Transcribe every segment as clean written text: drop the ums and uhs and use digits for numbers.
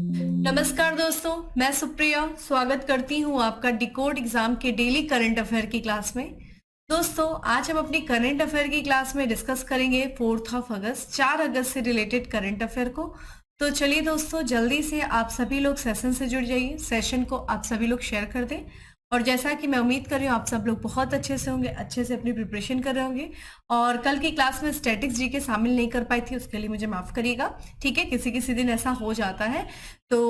नमस्कार दोस्तों, मैं सुप्रिया स्वागत करती हूँ आपका डिकोड एग्जाम के डेली करंट अफेयर की क्लास में। दोस्तों, आज हम अपनी करंट अफेयर की क्लास में डिस्कस करेंगे 4 अगस्त 4 अगस्त से रिलेटेड करंट अफेयर को। तो चलिए दोस्तों, जल्दी से आप सभी लोग सेशन से जुड़ जाइए, सेशन को आप सभी लोग शेयर कर दें। और जैसा कि मैं उम्मीद कर रही हूँ आप सब लोग बहुत अच्छे से होंगे, अच्छे से अपनी प्रिपरेशन कर रहे होंगे। और कल की क्लास में स्टैटिक्स जीके शामिल नहीं कर पाई थी, उसके लिए मुझे माफ करिएगा। ठीक है, किसी किसी दिन ऐसा हो जाता है, तो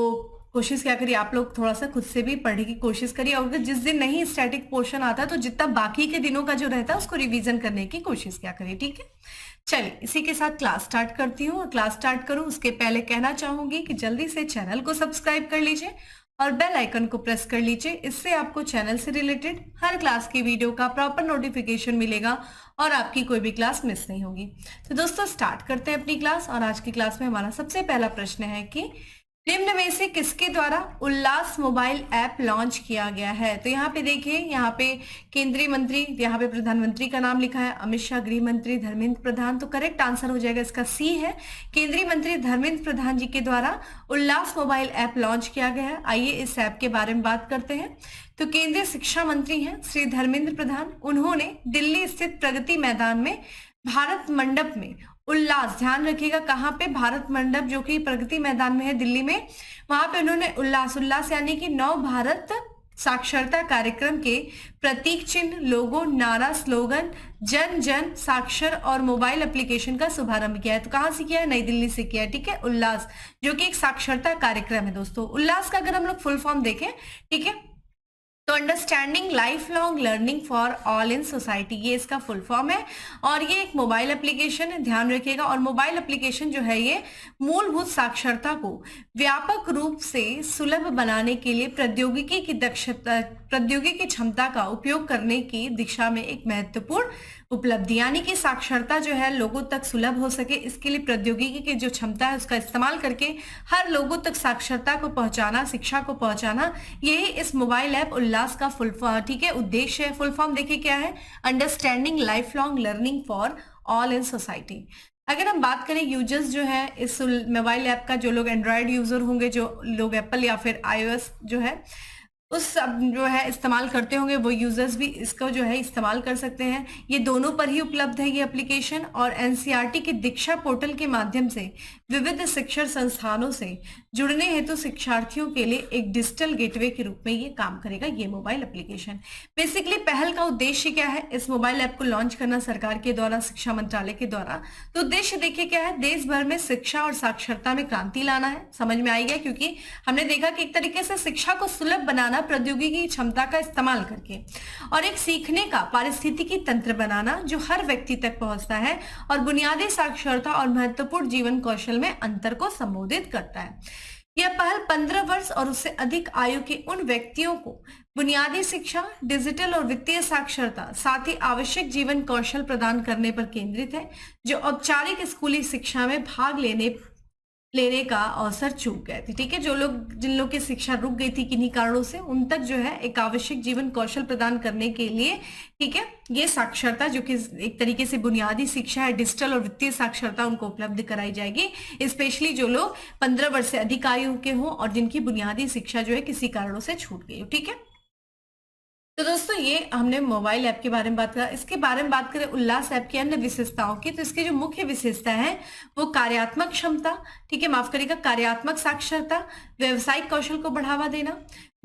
कोशिश क्या करिए आप लोग थोड़ा सा खुद से भी पढ़ने की कोशिश करिए। और अगर जिस दिन नहीं स्टैटिक पोर्शन आता तो जितना बाकी के दिनों का जो रहता है उसको रिवीजन करने की कोशिश क्या करिए। ठीक है, चलिए इसी के साथ क्लास स्टार्ट करती हूँ। और क्लास स्टार्ट करूँ उसके पहले कहना चाहूंगी कि जल्दी से चैनल को सब्सक्राइब कर लीजिए और बेल आइकन को प्रेस कर लीजिए। इससे आपको चैनल से रिलेटेड हर क्लास की वीडियो का प्रॉपर नोटिफिकेशन मिलेगा और आपकी कोई भी क्लास मिस नहीं होगी। तो दोस्तों स्टार्ट करते हैं अपनी क्लास। और आज की क्लास में हमारा सबसे पहला प्रश्न है कि निम्न में से किसके द्वारा उल्लास मोबाइल ऐप लॉन्च किया गया है। तो यहाँ पे देखिए, यहाँ पे केंद्रीय मंत्री, यहाँ पे प्रधानमंत्री का नाम लिखा है अमित शाह, गृह मंत्री धर्मेंद्र प्रधान। तो करेक्ट आंसर हो जाएगा इसका सी है, केंद्रीय मंत्री धर्मेंद्र प्रधान जी के द्वारा उल्लास मोबाइल ऐप लॉन्च किया गया है। आइए इस ऐप के बारे में बात करते हैं। तो केंद्रीय शिक्षा मंत्री हैं श्री धर्मेंद्र प्रधान, उन्होंने दिल्ली स्थित प्रगति मैदान में भारत मंडप में उल्लास, ध्यान रखिएगा कहाँ पे, भारत मंडप जो कि प्रगति मैदान में है दिल्ली में, वहां पे उन्होंने उल्लास यानी कि नव भारत साक्षरता कार्यक्रम के प्रतीक चिन्ह, लोगो, नारा, स्लोगन, जन जन साक्षर और मोबाइल एप्लीकेशन का शुभारंभ किया है। तो कहां से किया है? नई दिल्ली से किया है। ठीक है, उल्लास जो कि एक साक्षरता कार्यक्रम है। दोस्तों उल्लास का अगर हम लोग फुल फॉर्म देखें, ठीक है, तो understanding life long learning for all in society, ये इसका फुल फॉर्म है। और ये एक मोबाइल एप्लीकेशन है, ध्यान रखिएगा। और मोबाइल एप्लीकेशन जो है ये मूलभूत साक्षरता को व्यापक रूप से सुलभ बनाने के लिए प्रौद्योगिकी क्षमता का उपयोग करने की दिशा में एक महत्वपूर्ण उपलब्धि, यानी कि साक्षरता जो है लोगों तक सुलभ हो सके, इसके लिए प्रौद्योगिकी की जो क्षमता है उसका इस्तेमाल करके हर लोगों तक साक्षरता को पहुंचाना, शिक्षा को पहुंचाना, यही इस मोबाइल ऐप उल्लास का फुल फॉर्म, ठीक है, उद्देश्य है। फुल फॉर्म देखिए क्या है, understanding life long learning for all in society. अगर हम बात करें यूजर्स जो है इस मोबाइल ऐप का, जो लोग एंड्रॉयड यूजर होंगे, जो लोग एप्पल या फिर iOS जो है उस सब जो है इस्तेमाल करते होंगे, वो यूजर्स भी इसको जो है इस्तेमाल कर सकते हैं। ये दोनों पर ही उपलब्ध है ये एप्लीकेशन। और एनसीईआरटी के दीक्षा पोर्टल के माध्यम से विविध शिक्षण संस्थानों से जुड़ने हेतु शिक्षार्थियों के लिए एक डिजिटल गेटवे के रूप में ये काम करेगा ये मोबाइल एप्लीकेशन। बेसिकली पहल का उद्देश्य क्या है, इस मोबाइल ऐप को लॉन्च करना सरकार के द्वारा, शिक्षा मंत्रालय के द्वारा। तो उद्देश्य देखिए क्या है, देश भर में शिक्षा और साक्षरता में क्रांति लाना है। समझ में आई गया, क्योंकि हमने देखा कि एक तरीके से शिक्षा को सुलभ बनाना प्रौद्योगिकी क्षमता का इस्तेमाल करके, और एक सीखने का पारिस्थितिकी तंत्र बनाना जो हर व्यक्ति तक पहुंचता है और बुनियादी साक्षरता और महत्वपूर्ण जीवन कौशल में अंतर को संबोधित करता है। यह पहल 15 वर्ष और उससे अधिक आयु के उन व्यक्तियों को बुनियादी शिक्षा, डिजिटल और वित्तीय साक्षरता, साथ ही आवश्यक जीवन कौशल प्रदान करने पर केंद्रित है, जो औपचारिक स्कूली शिक्षा में भाग लेने का अवसर चूक गए थे। ठीक है, जिन लोग की शिक्षा रुक गई थी किन्हीं कारणों से, उन तक जो है एक आवश्यक जीवन कौशल प्रदान करने के लिए, ठीक है, ये साक्षरता जो कि एक तरीके से बुनियादी शिक्षा है, डिजिटल और वित्तीय साक्षरता उनको उपलब्ध कराई जाएगी। स्पेशली जो लोग 15 वर्ष से अधिक आयु के हों और जिनकी बुनियादी शिक्षा जो है किसी कारणों से छूट गई हो। ठीक है, तो दोस्तों ये हमने मोबाइल ऐप के बारे में बात करा। इसके बारे में बात करें उल्लास ऐप की अन्य विशेषताओं की, तो इसकी जो मुख्य विशेषता है वो कार्यात्मक क्षमता, ठीक है, माफ करिएगा, कार्यात्मक साक्षरता, व्यवसायिक कौशल को बढ़ावा देना,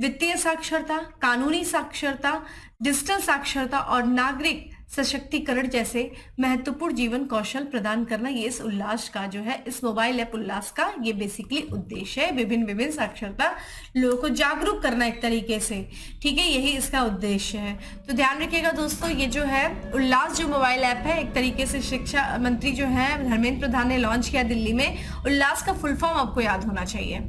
वित्तीय साक्षरता, कानूनी साक्षरता, डिजिटल साक्षरता और नागरिक सशक्तिकरण जैसे महत्वपूर्ण जीवन कौशल प्रदान करना, ये इस उल्लास का जो है, इस मोबाइल ऐप उल्लास का ये बेसिकली उद्देश्य है। विभिन्न साक्षरता लोगों को जागरूक करना एक तरीके से, ठीक है, यही इसका उद्देश्य है। तो ध्यान रखिएगा दोस्तों, ये जो है उल्लास जो मोबाइल ऐप है, एक तरीके से शिक्षा मंत्री जो है धर्मेंद्र प्रधान ने लॉन्च किया दिल्ली में। उल्लास का फुल फॉर्म आपको याद होना चाहिए।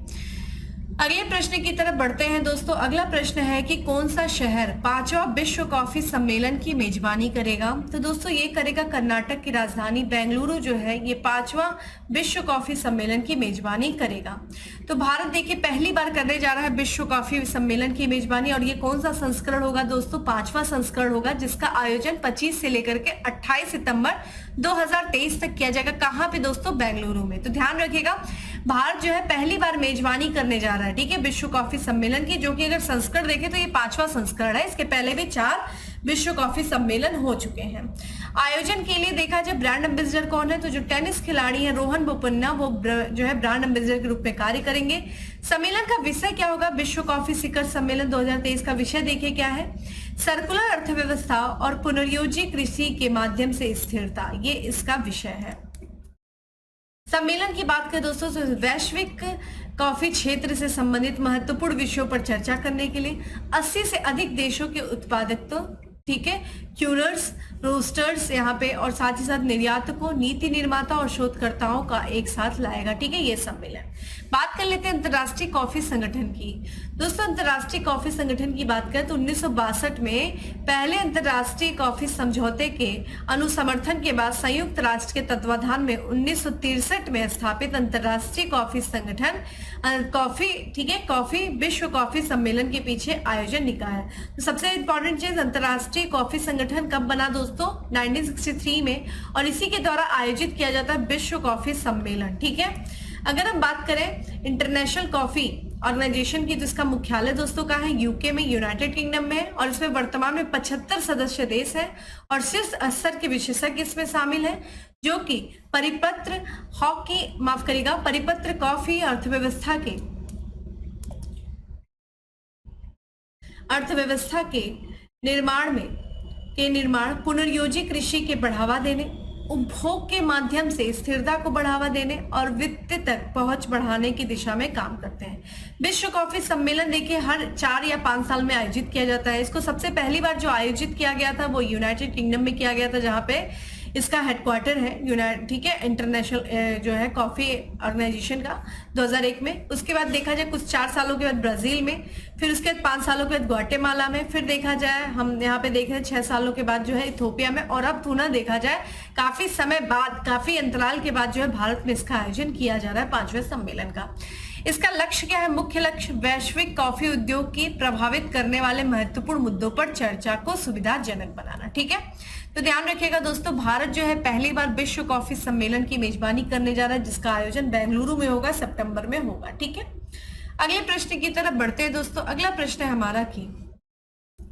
अगले प्रश्न की तरफ बढ़ते हैं दोस्तों। अगला प्रश्न है कि कौन सा शहर 5वां विश्व कॉफी सम्मेलन की मेजबानी करेगा। तो दोस्तों ये करेगा कर्नाटक की राजधानी बेंगलुरु जो है, ये 5वां विश्व कॉफी सम्मेलन की मेजबानी करेगा। तो भारत देखिए पहली बार करने जा रहा है विश्व कॉफी सम्मेलन की मेजबानी, और ये कौन सा संस्करण होगा दोस्तों? 5वां संस्करण होगा, जिसका आयोजन 25 से लेकर के 28 सितंबर 2023 तक किया जाएगा। कहाँ पे दोस्तों? बेंगलुरु में। तो ध्यान रखिएगा भारत जो है पहली बार मेजबानी करने जा रहा है, ठीक है, विश्व कॉफी सम्मेलन की, जो कि अगर संस्करण देखें तो ये 5वां संस्करण है। इसके पहले भी 4 विश्व कॉफी सम्मेलन हो चुके हैं। आयोजन के लिए देखा जाए ब्रांड एम्बेसडर कौन है, तो जो टेनिस खिलाड़ी है रोहन बोपन्ना, वो जो है ब्रांड एम्बेसडर के रूप में कार्य करेंगे। सम्मेलन का विषय क्या होगा, विश्व कॉफी शिखर सम्मेलन 2023 का विषय देखिए क्या है, सर्कुलर अर्थव्यवस्था और पुनर्योजी कृषि के माध्यम से स्थिरता, ये इसका विषय है। सम्मेलन की बात करें दोस्तों तो वैश्विक कॉफी क्षेत्र से संबंधित महत्वपूर्ण विषयों पर चर्चा करने के लिए 80 से अधिक देशों के उत्पादकों, ठीक है, क्यूरर्स, रोस्टर्स यहाँ पे, और साथ ही साथ निर्यातकों, नीति निर्माता और शोधकर्ताओं का एक साथ लाएगा, ठीक है, ये सम्मेलन। बात कर लेते हैं अंतर्राष्ट्रीय कॉफी संगठन की। दोस्तों अंतर्राष्ट्रीय कॉफी संगठन की बात करें तो 1962 में पहले अंतर्राष्ट्रीय कॉफी समझौते के अनुसमर्थन के बाद संयुक्त राष्ट्र के तत्वाधान में 1963 में स्थापित अंतर्राष्ट्रीय कॉफी संगठन कॉफी, ठीक है, कॉफी विश्व कॉफी सम्मेलन के पीछे आयोजन निकाय है। तो सबसे इंपॉर्टेंट चीज, अंतर्राष्ट्रीय कॉफी संगठन कब बना दोस्तों, 1963 में, और इसी के द्वारा आयोजित किया जाता है विश्व कॉफी सम्मेलन, ठीक है। अगर हम बात करें इंटरनेशनल कॉफी ऑर्गेनाइजेशन की, तो इसका मुख्यालय दोस्तों कहाँ है, यूके में, यूनाइटेड किंगडम में है, और इसमें वर्तमान में 75 सदस्य देश है और शीर्ष स्तर के विशेषज्ञ इसमें शामिल है, जो कि परिपत्र कॉफी अर्थव्यवस्था के निर्माण, पुनर्योजी कृषि के बढ़ावा देने, उपभोग के माध्यम से स्थिरता को बढ़ावा देने और वित्त तक पहुंच बढ़ाने की दिशा में काम करते हैं। विश्व कॉफी सम्मेलन देखिए हर 4 या 5 साल में आयोजित किया जाता है। इसको सबसे पहली बार जो आयोजित किया गया था वो यूनाइटेड किंगडम में किया गया था, जहां पे इसका हेडक्वार्टर है, ठीक है, इंटरनेशनल जो है कॉफी ऑर्गेनाइजेशन का, 2001 में। उसके बाद देखा जाए कुछ 4 सालों के बाद ब्राजील में, फिर उसके बाद 5 सालों के बाद ग्वाटेमाला में, फिर देखा जाए हम यहाँ पे देख रहे हैं 6 सालों के बाद जो है इथोपिया में, और अब पुनः देखा जाए काफी समय बाद, काफी अंतराल के बाद जो है भारत में इसका आयोजन किया जा रहा है 5वें सम्मेलन का। इसका लक्ष्य क्या है, मुख्य लक्ष्य वैश्विक कॉफी उद्योग की प्रभावित करने वाले महत्वपूर्ण मुद्दों पर चर्चा को सुविधाजनक बनाना, ठीक है। तो ध्यान रखिएगा दोस्तों, भारत जो है पहली बार विश्व कॉफी सम्मेलन की मेजबानी करने जा रहा है, जिसका आयोजन बेंगलुरु में होगा, सितंबर में होगा, ठीक है। अगले प्रश्न की तरफ बढ़ते हैं दोस्तों। अगला प्रश्न है हमारा कि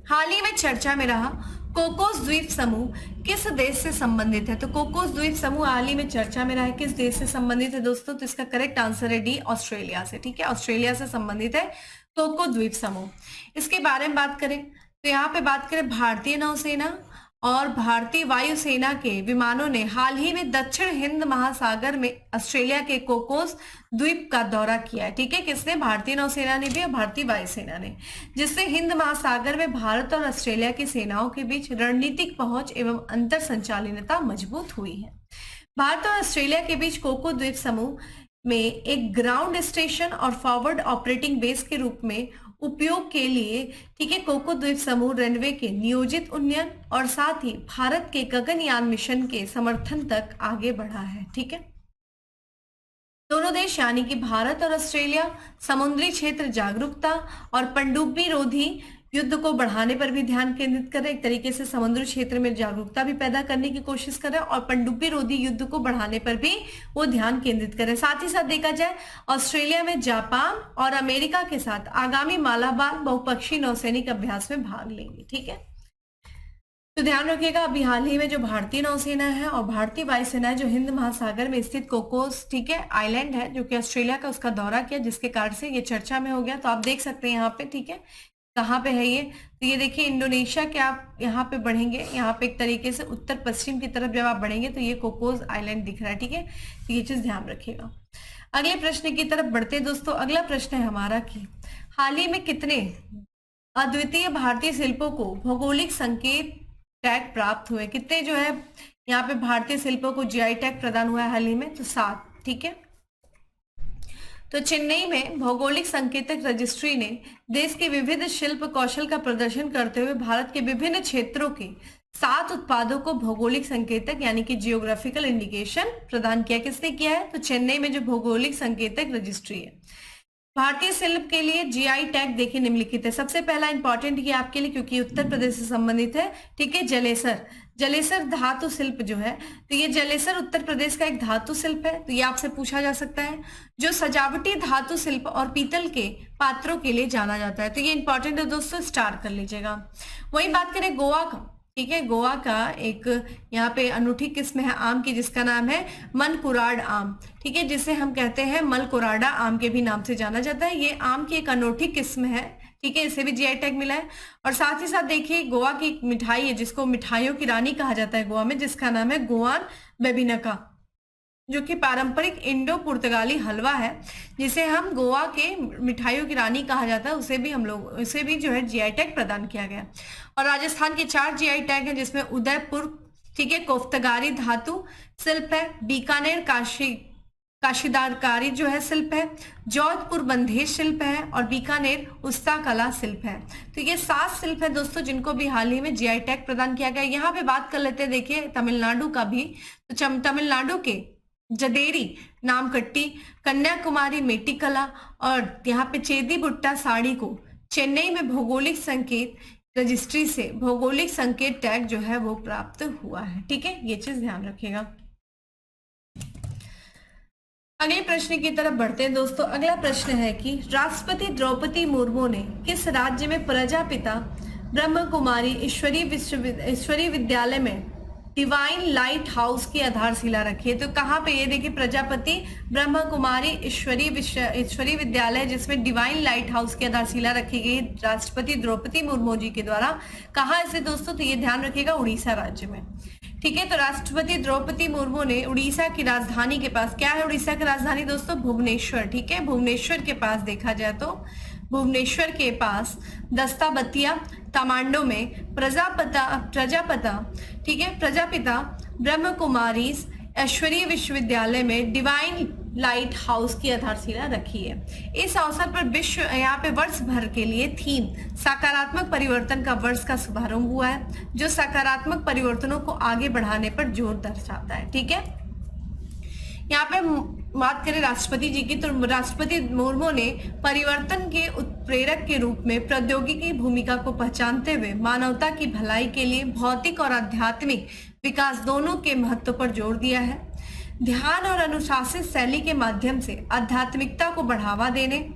हाल ही में चर्चा में रहा कोकोस द्वीप समूह किस देश से संबंधित है। तो कोकोस द्वीप समूह हाल ही में चर्चा में रहा है, किस देश से संबंधित है दोस्तों, तो इसका करेक्ट आंसर है डी, ऑस्ट्रेलिया से, ठीक है, ऑस्ट्रेलिया से संबंधित है कोको द्वीप समूह। इसके बारे में बात करें तो यहाँ पे बात करें भारतीय नौसेना और भारतीय वायुसेना के विमानों ने हाल ही में दक्षिण हिंद महासागर में ऑस्ट्रेलिया के कोकोस द्वीप का दौरा किया है, ठीक है, किसने, भारतीय नौसेना ने भी और भारतीय वायुसेना ने, जिससे हिंद महासागर में भारत और ऑस्ट्रेलिया की सेनाओं के बीच रणनीतिक पहुंच एवं अंतर संचालनता मजबूत हुई है। भारत और ऑस्ट्रेलिया के बीच कोको द्वीप समूह में एक ग्राउंड स्टेशन और फॉरवर्ड ऑपरेटिंग बेस के रूप में उपयोग के लिए, ठीक है, कोको द्वीप समूह रनवे के नियोजित उन्नयन और साथ ही भारत के गगनयान मिशन के समर्थन तक आगे बढ़ा है, ठीक है। दोनों देश यानी कि भारत और ऑस्ट्रेलिया समुद्री क्षेत्र जागरूकता और पनडुब्बी रोधी युद्ध को बढ़ाने पर भी ध्यान केंद्रित कर रहे हैं। एक तरीके से समुद्री क्षेत्र में जागरूकता भी पैदा करने की कोशिश कर रहे हैं और पनडुब्बी रोधी युद्ध को बढ़ाने पर भी वो ध्यान केंद्रित कर रहे हैं। साथ ही साथ देखा जाए ऑस्ट्रेलिया में जापान और अमेरिका के साथ आगामी मालाबार बहुपक्षीय नौसैनिक अभ्यास में भाग लेंगे, ठीक है। तो ध्यान रखिएगा, अभी हाल ही में जो भारतीय नौसेना है और भारतीय वायुसेना है जो हिंद महासागर में स्थित कोकोस, ठीक है, आइलैंड है जो कि ऑस्ट्रेलिया का, उसका दौरा किया, जिसके कारण से ये चर्चा में हो गया। तो आप देख सकते हैं यहाँ पे, ठीक है, कहाँ पे है ये, तो ये देखिए इंडोनेशिया के आप यहाँ पे बढ़ेंगे, यहाँ पे एक तरीके से उत्तर पश्चिम की तरफ जब आप बढ़ेंगे तो ये कोकोस आइलैंड दिख रहा है, ठीक है, तो ये चीज ध्यान रखिएगा। अगले प्रश्न की तरफ बढ़ते दोस्तों। अगला प्रश्न है हमारा कि हाल ही में कितने अद्वितीय भारतीय शिल्पों को भौगोलिक संकेत टैग प्राप्त हुए, कितने जो है यहाँ पे भारतीय शिल्पों को जीआई टैग प्रदान हुआ है हाल ही में, तो 7, ठीक है। तो चेन्नई में भौगोलिक संकेतक रजिस्ट्री ने देश के विविध शिल्प कौशल का प्रदर्शन करते हुए भारत के विभिन्न क्षेत्रों के 7 उत्पादों को भौगोलिक संकेतक यानी कि जियोग्राफिकल इंडिकेशन प्रदान किया। किसने किया है, तो चेन्नई में जो भौगोलिक संकेतक रजिस्ट्री है। भारतीय शिल्प के लिए जीआई टैग देखिए निम्नलिखित है। सबसे पहला इंपॉर्टेंट ये आपके लिए क्योंकि उत्तर प्रदेश से संबंधित है, ठीक है। जलेसर, जलेसर धातु शिल्प जो है, तो ये जलेसर उत्तर प्रदेश का एक धातु शिल्प है, तो ये आपसे पूछा जा सकता है। जो सजावटी धातु शिल्प और पीतल के पात्रों के लिए जाना जाता है, तो ये इंपॉर्टेंट है दोस्तों, स्टार कर लीजिएगा। वही बात करें गोवा का, ठीक है, गोवा का एक यहाँ पे अनूठी किस्म है आम की जिसका नाम है मनकुराड आम, ठीक है, जिसे हम कहते हैं मलकुराडा आम के भी नाम से जाना जाता है। ये आम की एक अनूठी किस्म है, ठीक है, इसे भी जीआई टैग मिला है। और साथ ही साथ देखिए गोवा की एक मिठाई है जिसको मिठाइयों की रानी कहा जाता है गोवा में, जिसका नाम है गोआन बेबिनका, जो कि पारंपरिक इंडो पुर्तगाली हलवा है जिसे हम गोवा के मिठाइयों की रानी कहा जाता है, उसे भी जो है जीआई टैग प्रदान किया गया। और राजस्थान के 4 जीआई टैग हैं जिसमें उदयपुर, ठीक है, कोफ्तगारी धातु शिल्प है, बीकानेर काशीदारकारी जो है शिल्प है, जोधपुर बंधेज शिल्प है और बीकानेर उस्ता कला शिल्प है। तो ये 7 शिल्प है दोस्तों जिनको भी हाल ही में जीआई टैग प्रदान किया गया। यहाँ पे बात कर लेते हैं, देखिए तमिलनाडु का भी, तो तमिलनाडु के जदेरी नामकट्टी, कन्याकुमारी मेटिकला और यहाँ पे चेदी बुट्टा साड़ी को चेन्नई में भौगोलिक संकेत रजिस्ट्री से भौगोलिक संकेत टैग जो है वो प्राप्त हुआ है, ठीक है, ये चीज ध्यान रखिएगा। अगले प्रश्न की तरफ बढ़ते हैं दोस्तों। अगला प्रश्न है कि राष्ट्रपति द्रौपदी मुर्मू ने किस राज्य में प्रजापिता ब्रह्म कुमारी ईश्वरीय विद्यालय में डिवाइन लाइट हाउस की आधारशिला रखी है? तो कहाँ पे, ये देखिए प्रजापति ब्रह्म कुमारी ईश्वरीय विद्यालय जिसमें डिवाइन लाइट हाउस की आधारशिला रखी गई राष्ट्रपति द्रौपदी मुर्मू जी के द्वारा। कहाँ ऐसे दोस्तों, तो ये ध्यान रखिएगा उड़ीसा राज्य में, ठीक है। तो राष्ट्रपति द्रौपदी मुर्मू ने उड़ीसा की राजधानी के पास, क्या है उड़ीसा की राजधानी दोस्तों, भुवनेश्वर, ठीक है, भुवनेश्वर के पास देखा जाए तो भुवनेश्वर के पास दस्ताबतिया तमांडो में प्रजापिता, ठीक है, प्रजापिता ब्रह्म कुमारी ऐश्वरीय विश्वविद्यालय में डिवाइन लाइट हाउस की आधारशिला रखी है। इस अवसर पर विश्व यहाँ पे वर्ष भर के लिए थीम सकारात्मक परिवर्तन का वर्ष का शुभारंभ हुआ है, जो सकारात्मक परिवर्तनों को आगे बढ़ाने पर जोर दर्शाता है, ठीक है। यहाँ पे बात करें राष्ट्रपति जी की, तो राष्ट्रपति मुर्मू ने परिवर्तन के उत्प्रेरक के रूप में प्रौद्योगिकी की भूमिका को पहचानते हुए मानवता की भलाई के लिए भौतिक और आध्यात्मिक विकास दोनों के महत्व पर जोर दिया है। ध्यान और अनुशासित शैली के माध्यम से आध्यात्मिकता को बढ़ावा देने,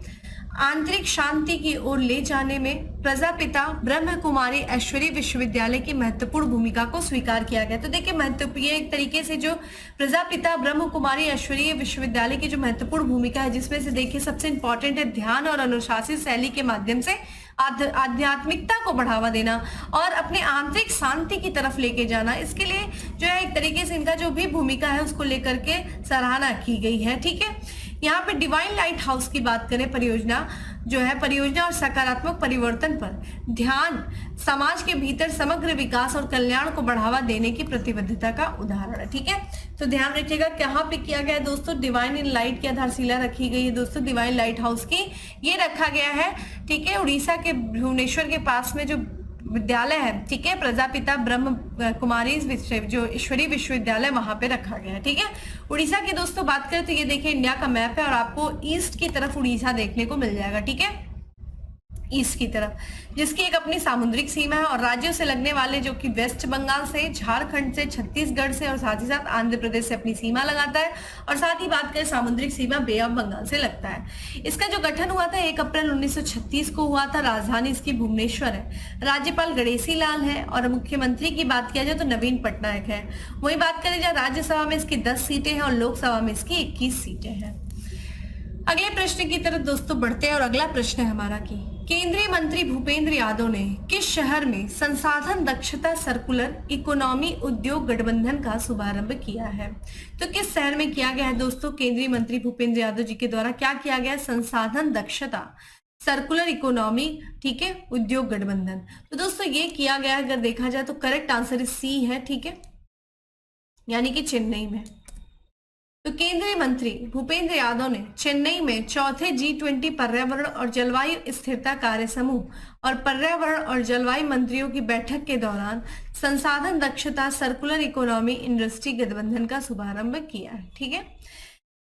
आंतरिक शांति की ओर ले जाने में प्रजापिता ब्रह्म कुमारी ऐश्वरीय विश्वविद्यालय की महत्वपूर्ण भूमिका को स्वीकार किया गया। तो देखिए महत्व, ये एक तरीके से जो प्रजापिता ब्रह्म कुमारी ऐश्वरीय विश्वविद्यालय की जो महत्वपूर्ण भूमिका है, जिसमें से देखिए सबसे इंपॉर्टेंट है ध्यान और अनुशासित शैली के माध्यम से आध्यात्मिकता को बढ़ावा देना और अपने आंतरिक शांति की तरफ लेके जाना। इसके लिए जो है एक तरीके से इनका जो भी भूमिका है उसको लेकर के सराहना की गई है, ठीक है। यहाँ पे डिवाइन लाइट हाउस की बात करें, परियोजना जो है, परियोजना और सकारात्मक परिवर्तन पर ध्यान समाज के भीतर समग्र विकास और कल्याण को बढ़ावा देने की प्रतिबद्धता का उदाहरण है, ठीक है। तो ध्यान रखिएगा कहाँ पे किया गया है दोस्तों, डिवाइन इन लाइट की आधारशिला रखी गई है दोस्तों, डिवाइन लाइट हाउस की ये रखा गया है, ठीक है, उड़ीसा के भुवनेश्वर के पास में जो विद्यालय है, ठीक है, प्रजापिता ब्रह्म कुमारी जो ईश्वरीय विश्वविद्यालय वहां पे रखा गया है, ठीक है। उड़ीसा की दोस्तों बात करें तो ये देखिए इंडिया का मैप है और आपको ईस्ट की तरफ उड़ीसा देखने को मिल जाएगा, ठीक है, ईस्ट की तरफ, जिसकी एक अपनी सामुद्रिक सीमा है और राज्यों से लगने वाले जो कि वेस्ट बंगाल से, झारखंड से, छत्तीसगढ़ से और साथ ही साथ आंध्र प्रदेश से अपनी सीमा लगाता है। और साथ ही बात करें सामुद्रिक सीमा बे ऑफ बंगाल से लगता है। इसका जो गठन हुआ था 1 अप्रैल 1936 को हुआ था। राजधानी इसकी भुवनेश्वर है। राज्यपाल गणेशी लाल है और मुख्यमंत्री की बात किया जाए तो नवीन पटनायक है। वही बात करें जाए राज्यसभा में इसकी 10 सीटें हैं और लोकसभा में इसकी 21 सीटें हैं। अगले प्रश्न की तरफ दोस्तों बढ़ते हैं और अगला प्रश्न है हमारा कि केंद्रीय मंत्री भूपेंद्र यादव ने किस शहर में संसाधन दक्षता सर्कुलर इकोनॉमी उद्योग गठबंधन का शुभारंभ किया है? तो किस शहर में किया गया है दोस्तों? केंद्रीय मंत्री भूपेंद्र यादव जी के द्वारा क्या किया गया है? संसाधन दक्षता सर्कुलर इकोनॉमी, ठीक है, उद्योग गठबंधन। तो दोस्तों ये किया गया अगर देखा जाए तो करेक्ट आंसर सी है, ठीक है, यानी कि चेन्नई में। तो केंद्रीय मंत्री भूपेंद्र यादव ने चेन्नई में चौथे G20 पर्यावरण और जलवायु स्थिरता कार्य समूह और पर्यावरण और जलवायु मंत्रियों की बैठक के दौरान संसाधन दक्षता सर्कुलर इकोनॉमी इंडस्ट्री गठबंधन का शुभारंभ किया है, ठीक है।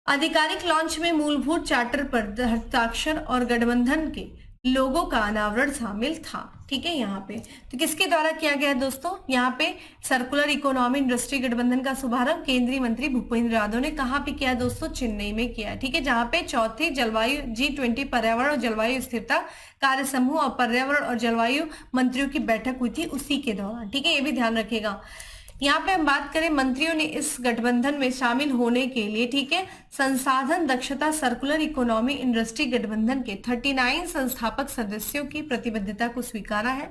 आधिकारिक लॉन्च में मूलभूत चार्टर पर हस्ताक्षर और गठबंधन के लोगों का अनावरण शामिल था। ठीक है, यहाँ पे तो किसके द्वारा किया गया है दोस्तों, यहाँ पे सर्कुलर इकोनॉमी इंडस्ट्री गठबंधन का शुभारंभ केंद्रीय मंत्री भूपेंद्र यादव ने कहाँ पे किया दोस्तों, चेन्नई में किया। ठीक है, जहाँ पे चौथी जलवायु G20 पर्यावरण और जलवायु स्थिरता कार्य समूह और पर्यावरण और जलवायु मंत्रियों की बैठक हुई थी उसी के दौरान। ठीक है, ये भी ध्यान रखिएगा। यहाँ पे हम बात करें, मंत्रियों ने इस गठबंधन में शामिल होने के लिए, ठीक है, संसाधन दक्षता सर्कुलर इकोनॉमी इंडस्ट्री गठबंधन के 39 संस्थापक सदस्यों की प्रतिबद्धता को स्वीकारा है।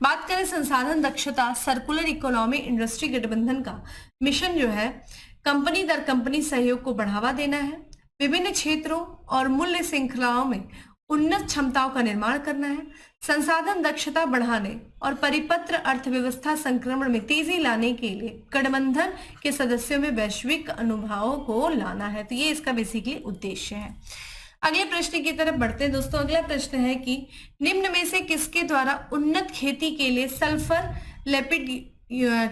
बात करें संसाधन दक्षता सर्कुलर इकोनॉमी इंडस्ट्री गठबंधन का मिशन जो है, कंपनी दर कंपनी सहयोग को बढ़ावा देना है, विभिन्न क्षेत्रों और मूल्य श्रृंखलाओं में उन्नत क्षमताओं का निर्माण करना है, संसाधन दक्षता बढ़ाने और परिपत्र अर्थव्यवस्था संक्रमण में तेजी लाने के लिए गठबंधन के सदस्यों में वैश्विक अनुभवों को लाना है। तो ये इसका बेसिकली उद्देश्य है। अगले प्रश्न की तरफ बढ़ते हैं दोस्तों। अगला प्रश्न है कि निम्न में से किसके द्वारा उन्नत खेती के लिए सल्फर लेपिड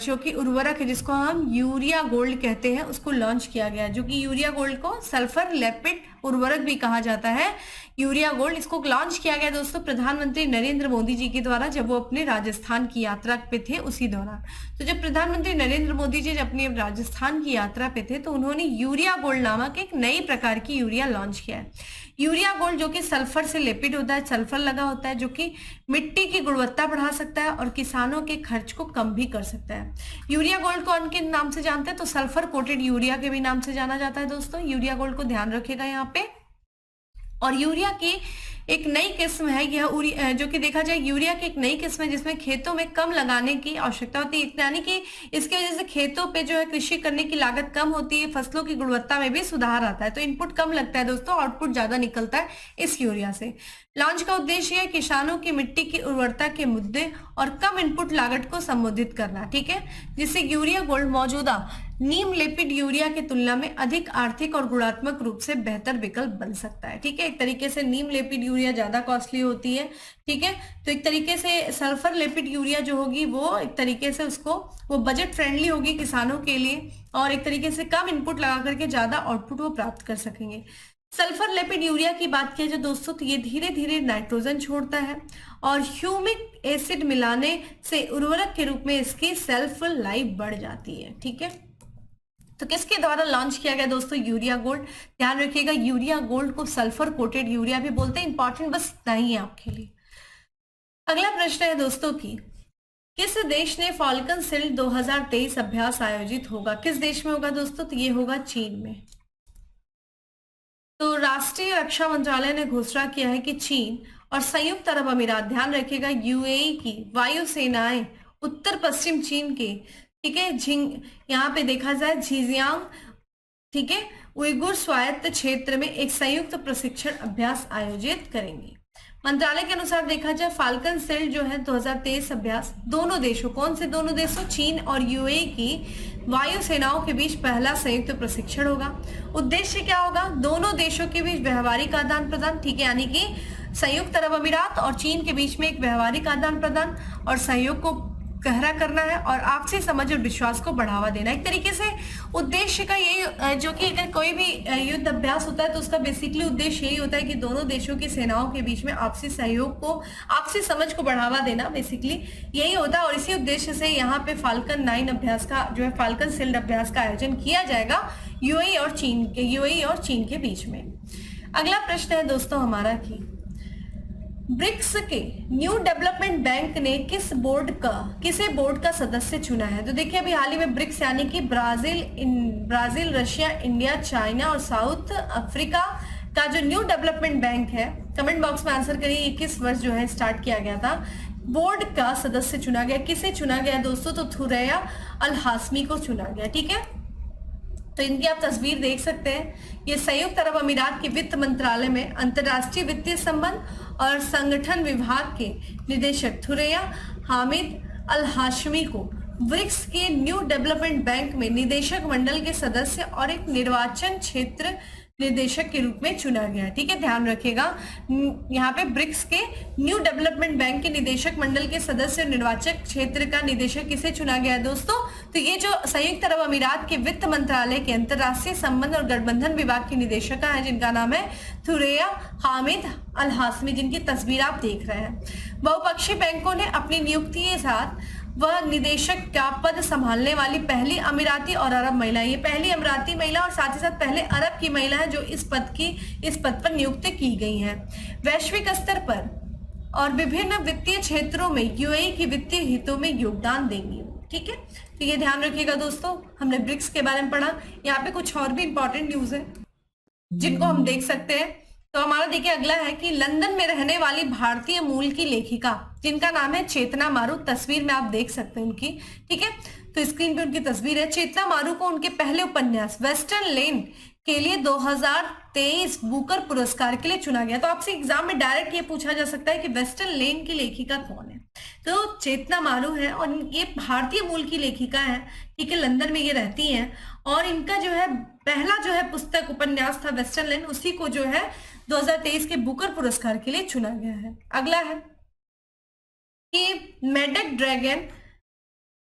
जो कि उर्वरक है, जिसको हम यूरिया गोल्ड कहते हैं, उसको लॉन्च किया गया, जो कि यूरिया गोल्ड को सल्फर लेपिड उर्वरक भी कहा जाता है, यूरिया गोल्ड, इसको लॉन्च किया गया दोस्तों प्रधानमंत्री नरेंद्र मोदी जी के द्वारा, जब वो अपने राजस्थान की यात्रा पे थे उसी दौरान। तो जब प्रधानमंत्री नरेंद्र मोदी जी अपनी राजस्थान की यात्रा पे थे तो उन्होंने यूरिया गोल्ड नामक एक नई प्रकार की यूरिया लॉन्च किया है। यूरिया गोल्ड जो कि सल्फर से लेपिड होता है, सल्फर लगा होता है, जो कि मिट्टी की गुणवत्ता बढ़ा सकता है और किसानों के खर्च को कम भी कर सकता है। यूरिया गोल्ड को उनके नाम से जानते हैं तो सल्फर कोटेड यूरिया के भी नाम से जाना जाता है दोस्तों। यूरिया गोल्ड को ध्यान रखिएगा यहाँ पे। और यूरिया की एक नई किस्म है यह, जो कि देखा जाए यूरिया की एक नई किस्म है जिसमें खेतों में कम लगाने की आवश्यकता होती है, यानी कि इसकी वजह से खेतों पे जो है कृषि करने की लागत कम होती है, फसलों की गुणवत्ता में भी सुधार आता है, तो इनपुट कम लगता है दोस्तों, आउटपुट ज्यादा निकलता है इस यूरिया से। लॉन्च का उद्देश्य है किसानों की मिट्टी की उर्वरता के मुद्दे और कम इनपुट लागत को संबोधित करना। ठीक है, जिससे यूरिया गोल्ड मौजूदा नीम लेपिड यूरिया की तुलना में अधिक आर्थिक और गुणात्मक रूप से बेहतर विकल्प बन सकता है। ठीक है, एक तरीके से नीम लेपिड यूरिया ज्यादा कॉस्टली होती है। ठीक है, तो एक तरीके से सल्फर लेपिड यूरिया जो होगी वो एक तरीके से वो बजट फ्रेंडली होगी किसानों के लिए, और एक तरीके से कम इनपुट लगा करके ज्यादा आउटपुट वो प्राप्त कर सकेंगे। सल्फर लेपिड यूरिया की बात किया जाए दोस्तों तो ये धीरे धीरे नाइट्रोजन छोड़ता है और ह्यूमिक एसिड मिलाने से उर्वरक के रूप में इसकी सेल्फ लाइफ बढ़ जाती है। ठीक है, तो किसके द्वारा लॉन्च किया गया दोस्तों, यूरिया गोल्ड। ध्यान रखिएगा, यूरिया गोल्ड को सल्फर कोटेड यूरिया भी बोलते हैं। इंपॉर्टेंट बस इतना ही है आपके लिए। अगला प्रश्न है दोस्तों की किस देश ने फाल्कन सिल्ड 2023 अभ्यास आयोजित होगा, किस देश में होगा दोस्तों, तो ये होगा चीन में। तो राष्ट्रीय रक्षा मंत्रालय ने घोषणा किया है कि चीन और संयुक्त अरब अमीरात, ध्यान रखिएगा, यूएई की वायु सेनाएं उत्तर पश्चिम चीन के, ठीक है, यहाँ पे देखा जाए झिंजियांग, ठीक है, उइगुर स्वायत्त क्षेत्र में एक संयुक्त प्रशिक्षण अभ्यास आयोजित करेंगे। मंत्रालय के अनुसार देखा जाए फाल्कन सिल्ड जो है 2023 अभ्यास दोनों देशों, कौन से दोनों देशों, चीन और यूएई की वायु सेनाओं के बीच पहला संयुक्त प्रशिक्षण होगा। उद्देश्य क्या होगा, दोनों देशों के बीच व्यवहारिक आदान प्रदान, ठीक है, यानी कि संयुक्त अरब अमीरात और चीन के बीच में एक व्यवहारिक आदान प्रदान और सहयोग को गहरा करना है और आपसी समझ और विश्वास को बढ़ावा देना। एक तरीके से उद्देश्य का यही, जो कि अगर कोई भी युद्ध अभ्यास होता है तो उसका बेसिकली उद्देश्य यही होता है कि दोनों देशों की सेनाओं के बीच में आपसी सहयोग को, आपसी समझ को बढ़ावा देना, बेसिकली यही होता है। और इसी उद्देश्य से यहाँ पे फाल्कन 9 अभ्यास का जो है फाल्कन सिल्ड अभ्यास का आयोजन किया जाएगा यूएई और चीन के बीच में। अगला प्रश्न है दोस्तों हमारा कि ब्रिक्स के न्यू डेवलपमेंट बैंक ने किसे बोर्ड का सदस्य चुना है। तो देखिए अभी हाल ही में ब्रिक्स यानी कि ब्राजील, रशिया, इंडिया, चाइना और साउथ अफ्रीका का जो न्यू डेवलपमेंट बैंक है, कमेंट बॉक्स में आंसर करिए ये किस वर्ष जो है स्टार्ट किया गया था, बोर्ड का सदस्य चुना गया। किसे चुना गया दोस्तों, तो थुरैया अल हाशमी को चुना गया। ठीक है, तो इनकी आप तस्वीर देख सकते हैं। ये संयुक्त अरब अमीरात के वित्त मंत्रालय में अंतर्राष्ट्रीय वित्तीय संबंध और संगठन विभाग के निदेशक थुरैया हामिद अल हाशमी को ब्रिक्स के न्यू डेवलपमेंट बैंक में निदेशक मंडल के सदस्य और एक निर्वाचन क्षेत्र निदेशक के रूप में चुना गया है। ठीक है, ध्यान रखिएगा। यहाँ पे ब्रिक्स के न्यू डेवलपमेंट बैंक के निदेशक मंडल के सदस्य और निर्वाचक क्षेत्र का निदेशक किसे चुना गया है दोस्तों? तो ये जो संयुक्त अरब अमीरात के वित्त मंत्रालय के अंतरराष्ट्रीय संबंध और गठबंधन विभाग की निदेशका है, जिनका नाम है थुरैया हामिद अल हाशमी, जिनकी तस्वीर आप देख रहे हैं। बहुपक्षीय बैंकों ने अपनी नियुक्ति के साथ वह निदेशक का पद संभालने वाली पहली अमीराती और अरब महिला, ये पहली अमीराती महिला और साथ ही साथ पहले अरब की महिला है जो इस पद पर नियुक्त की गई है। वैश्विक स्तर पर और विभिन्न वित्तीय क्षेत्रों में यूएई की वित्तीय हितों में योगदान देंगी। ठीक है, तो ये ध्यान रखिएगा दोस्तों। हमने ब्रिक्स के बारे में पढ़ा। यहाँ पे कुछ और भी इंपॉर्टेंट न्यूज है जिनको हम देख सकते हैं। तो हमारा देखिए अगला है कि लंदन में रहने वाली भारतीय मूल की लेखिका, जिनका नाम है चेतना मारू, तस्वीर में आप देख सकते हैं उनकी। ठीक है, तो स्क्रीन पे उनकी तस्वीर है। चेतना मारू को उनके पहले उपन्यास वेस्टर्न लेन के लिए 2023 बुकर पुरस्कार के लिए चुना गया। तो आपसे एग्जाम में डायरेक्ट ये पूछा जा सकता है कि वेस्टर्न लेन की लेखिका कौन है? तो चेतना मारू है और ये भारतीय मूल की लेखिका है। ठीक है, लंदन में ये रहती हैं और इनका जो है पहला जो है पुस्तक उपन्यास था वेस्टर्न लेन, उसी को जो है 2023 के बुकर पुरस्कार के लिए चुना गया है। अगला है कि मेडक ड्रैगन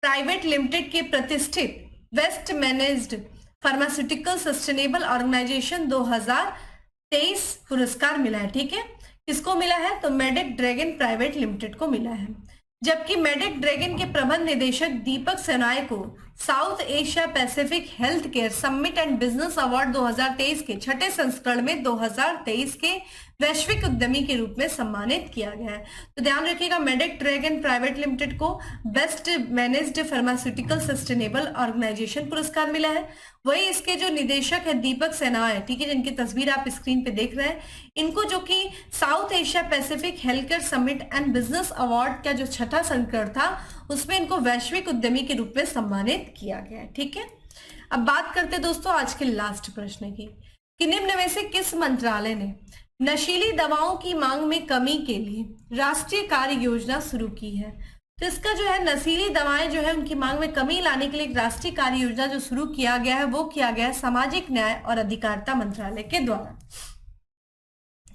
प्राइवेट लिमिटेड के प्रतिष्ठित best managed pharmaceutical sustainable organisation 2023 पुरस्कार मिला है। ठीक है, किसको मिला है? तो मेडक ड्रैगन प्राइवेट लिमिटेड को मिला है। जबकि मेडक ड्रैगन के प्रबंध निदेशक दीपक सेनाय को south Asia Pacific health care summit and business award 2023 के छठे संस्करण में 2023 के वैश्विक उद्यमी के रूप में सम्मानित किया गया है। तो ध्यान रखिएगा, मेडक ड्रैगन प्राइवेट लिमिटेड को best managed pharmaceutical sustainable organisation पुरस्कार मिला है। वही इसके जो निदेशक है दीपक सेनाय, ठीक है, जिनकी तस्वीर आप स्क्रीन पे देख रहे हैं, इनको जो कि south Asia Pacific health care summit and business award का जो छठा संस्करण था उसमें इनको वैश्विक उद्यमी के रूप में सम्मानित किया गया है। ठीक है, अब बात करते दोस्तों आज के लास्ट प्रश्न की कि निम्न में से किस मंत्रालय ने नशीली दवाओं की मांग में कमी के लिए राष्ट्रीय कार्य योजना शुरू की है? तो इसका जो है नशीली दवाएं जो है उनकी मांग में कमी लाने के लिए एक राष्ट्रीय कार्य योजना जो शुरू किया गया है वो किया गया है सामाजिक न्याय और अधिकारिता मंत्रालय के द्वारा।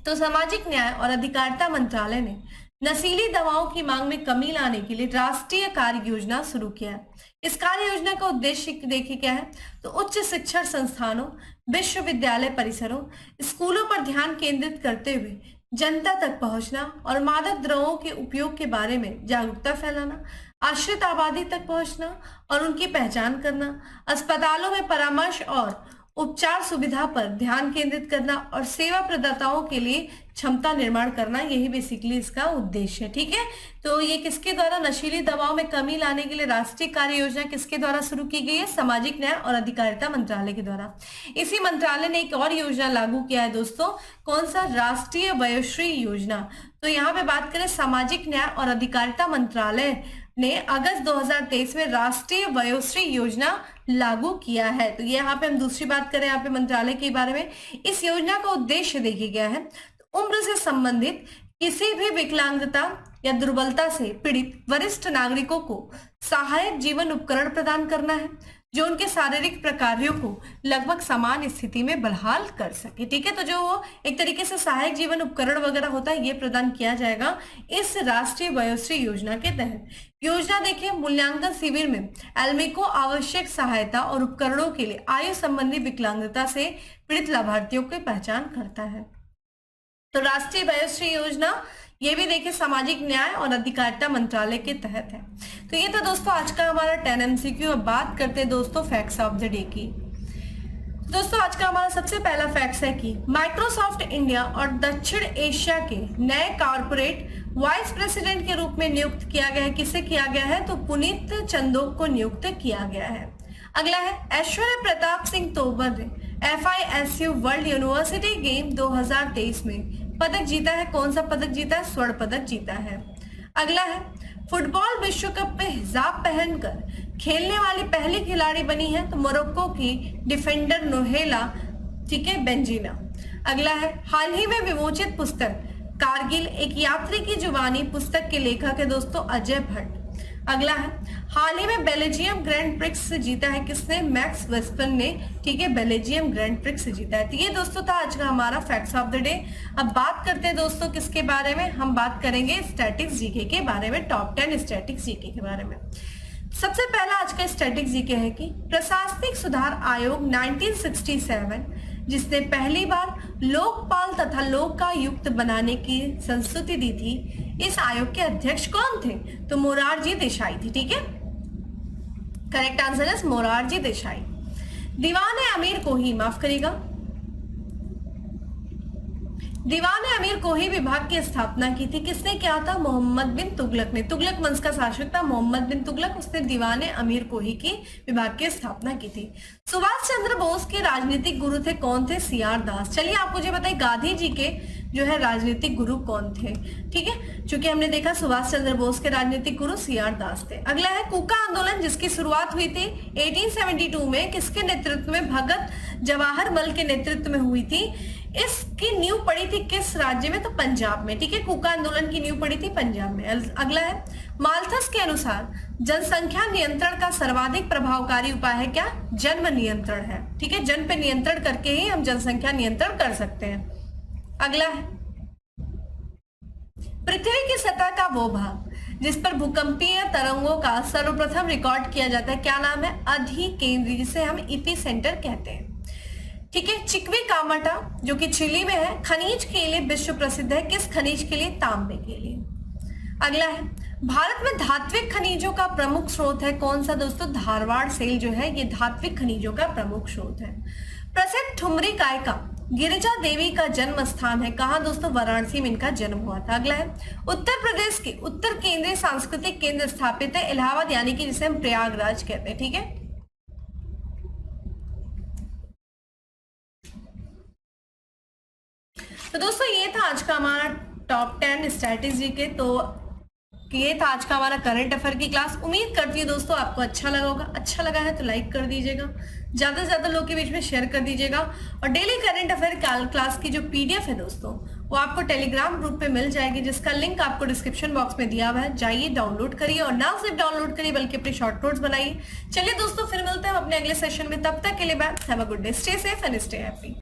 तो सामाजिक न्याय और अधिकारिता मंत्रालय ने नशीली दवाओं की मांग में कमी लाने के लिए राष्ट्रीय कार्य योजना शुरू किया है। इस कार्य योजना का उद्देश्य देखिए क्या है, तो उच्च शिक्षण संस्थानों, विश्वविद्यालय परिसरों, स्कूलों पर ध्यान केंद्रित करते हुए जनता तक पहुंचना और मादक द्रव्यों के उपयोग के बारे में जागरूकता फैलाना, आश्रित आबादी तक पहुंचना और उनकी पहचान करना, अस्पतालों में परामर्श और उपचार सुविधा पर ध्यान केंद्रित करना और सेवा प्रदाताओं के लिए क्षमता निर्माण करना, यही बेसिकली इसका उद्देश्य है। ठीक है, तो ये किसके द्वारा नशीली दवाओं में कमी लाने के लिए राष्ट्रीय कार्य योजना किसके द्वारा शुरू की गई है? सामाजिक न्याय और अधिकारिता मंत्रालय के द्वारा। इसी मंत्रालय ने एक और योजना लागू किया है दोस्तों, कौन सा? राष्ट्रीय वयोश्री योजना। तो यहाँ पे बात करें सामाजिक न्याय और अधिकारिता मंत्रालय ने अगस्त 2023 में राष्ट्रीय वयोश्री योजना लागू किया है। तो ये यहाँ पे हम दूसरी बात करें यहाँ पे मंत्रालय के बारे में, इस योजना का उद्देश्य देखिए गया है, तो उम्र से संबंधित किसी भी विकलांगता या दुर्बलता से पीड़ित वरिष्ठ नागरिकों को सहायक जीवन उपकरण प्रदान करना है जो उनके शारीरिक प्रकार्यों को लगभग समान स्थिति में बहाल कर सके। ठीक है, तो जो वो एक तरीके से सहायक जीवन उपकरण वगैरह होता है ये प्रदान किया जाएगा इस राष्ट्रीय वयोश्री योजना के तहत। योजना देखिए मूल्यांकन शिविर में एल्मिको आवश्यक सहायता और उपकरणों के लिए आयु संबंधी विकलांगता से पीड़ित लाभार्थियों की पहचान करता है। तो राष्ट्रीय वयोश्री योजना ये भी देखिए सामाजिक न्याय और अधिकारिता मंत्रालय के तहत है। तो ये था दोस्तों आज का हमारा 10 MCQ। अब बात करते हैं दोस्तों फैक्ट्स ऑफ द डे की। दोस्तों आज का हमारा सबसे पहला फैक्ट है कि माइक्रोसॉफ्ट इंडिया और दक्षिण एशिया के नए कॉर्पोरेट वाइस प्रेसिडेंट के रूप में नियुक्त किया गया है। किसे किया गया है? तो पुनीत चंदोक को नियुक्त किया गया है। अगला है ऐश्वर्य प्रताप सिंह तोमर ने FISU वर्ल्ड यूनिवर्सिटी गेम 2023 में पदक जीता है। कौन सा पदक जीता है? स्वर्ण पदक जीता है। अगला है फुटबॉल विश्व कप में हिजाब पहनकर खेलने वाली पहली खिलाड़ी बनी है तो मोरक्को की डिफेंडर नोहेला, ठीक है, बेंजीना। अगला है हाल ही में विमोचित पुस्तक कारगिल एक यात्री की जुबानी पुस्तक के लेखक है दोस्तों अजय भट्ट। अगला है, हाल ही में बेल्जियम ग्रैंड प्रिक्स से जीता है किसने? मैक्स वेस्टन ने, ठीक है, बेल्जियम ग्रैंड प्रिक्स से जीता है। तो ये दोस्तों था आज का हमारा फैक्ट्स ऑफ द डे। अब बात करते हैं दोस्तों किसके बारे में, हम बात करेंगे स्टैटिक्स जीके के बारे में, टॉप 10 स्टैटिक्स जीके के बारे में। सबसे पहला आज का स्टैटिक्स जीके है कि प्रशासनिक सुधार आयोग 1967 जिसने पहली बार लोकपाल तथा लोकायुक्त बनाने की संस्तुति दी थी, इस आयोग के अध्यक्ष कौन थे? तो मोरारजी देसाई थी, ठीक है, करेक्ट आंसर है मोरारजी देसाई। दीवाने अमीर को ही, माफ करिएगा, दीवाने अमीर कोही विभाग की स्थापना की थी, किसने किया था? मोहम्मद बिन तुगलक ने। तुगलक वंश का शासक था मोहम्मद बिन तुगलक, उसने दीवाने अमीर कोही की विभाग की स्थापना की थी। सुभाष चंद्र बोस के राजनीतिक गुरु थे, कौन थे? सीआर दास। चलिए आप मुझे बताइए गांधी जी के जो है राजनीतिक गुरु कौन थे? ठीक है, चूंकि हमने देखा सुभाष चंद्र बोस के राजनीतिक गुरु सीआर दास थे। अगला है कूका आंदोलन जिसकी शुरुआत हुई थी 1872 में, किसके नेतृत्व में? भगत जवाहर मल के नेतृत्व में हुई थी। इसकी नींव पड़ी थी किस राज्य में? तो पंजाब में, ठीक है, कूका आंदोलन की नींव पड़ी थी पंजाब में। अगला है माल्थस के अनुसार जनसंख्या नियंत्रण का सर्वाधिक प्रभावकारी उपाय है क्या? जन्म नियंत्रण है, ठीक है, जन्म पे नियंत्रण करके ही हम जनसंख्या नियंत्रण कर सकते हैं। अगला है पृथ्वी की सतह का वो भाग जिस पर भूकंपीय तरंगों का सर्वप्रथम रिकॉर्ड किया जाता है, क्या नाम है? अधिकेंद्री, जिसे हम इपी सेंटर कहते हैं, ठीक है। चिक्विकामाटा जो कि चिली में है, खनिज के लिए विश्व प्रसिद्ध है, किस खनिज के लिए? तांबे के लिए। अगला है भारत में धात्विक खनिजों का प्रमुख स्रोत है, कौन सा दोस्तों? धारवाड़ सेल जो है ये धात्विक खनिजों का प्रमुख स्रोत है। प्रसिद्ध ठुमरी गायिका गिरिजा देवी का जन्म स्थान है, कहां दोस्तों? वाराणसी में इनका जन्म हुआ था। अगला है उत्तर प्रदेश के उत्तर केंद्रीय सांस्कृतिक केंद्र स्थापित है इलाहाबाद, यानी कि जिसे हम प्रयागराज कहते हैं, ठीक है। तो दोस्तों ये था आज का हमारा टॉप 10 स्ट्रैटेजी के, तो ये था आज का हमारा करंट अफेयर की क्लास। उम्मीद करती हूँ दोस्तों आपको अच्छा लगा होगा। अच्छा लगा है तो लाइक कर दीजिएगा, ज्यादा से ज्यादा लोगों के बीच में शेयर कर दीजिएगा, और डेली करंट अफेयर क्लास की जो पीडीएफ है दोस्तों वो आपको टेलीग्राम ग्रुप पे मिल जाएगी, जिसका लिंक आपको डिस्क्रिप्शन बॉक्स में दिया हुआ है। जाइए डाउनलोड करिए, और ना सिर्फ डाउनलोड करिए बल्कि अपनी शॉर्ट नोट्स बनाइए। चलिए दोस्तों फिर मिलते हैं अपने अगले सेशन में, तब तक के लिए bye, have a good day, stay safe and stay happy.